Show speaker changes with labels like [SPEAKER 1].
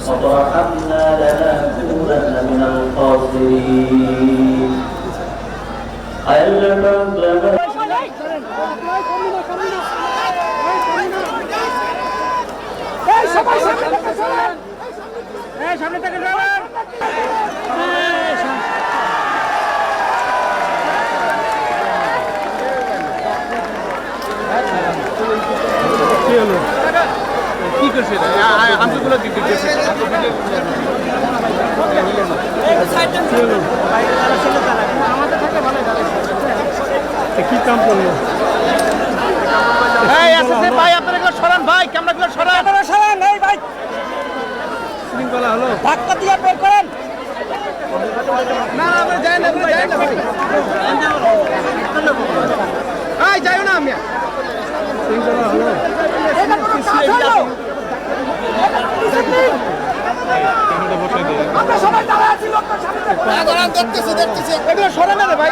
[SPEAKER 1] وترحمنا لنكونن من الخاسرين
[SPEAKER 2] সামনে থেকে যাবেন। কি হলো কি করছে আমগুলো কি করছে আমাদের থেকে ভালো কি কাম করলো ভাই আপনারা এগুলো সরান ভাই ক্যামেরাগুলো সরান সরান এই ভাই শৃঙ্খলা হলো ধাক্কা দিয়ে বের করেন না আমরা যাই না ভাই এই যাইও না আমি শৃঙ্খলা হলো এটা কোনো কাজ হলো আমরা সবাই দাঁড়া আছি লোকটা সামনে দেখতেছি এগুলো সরান না ভাই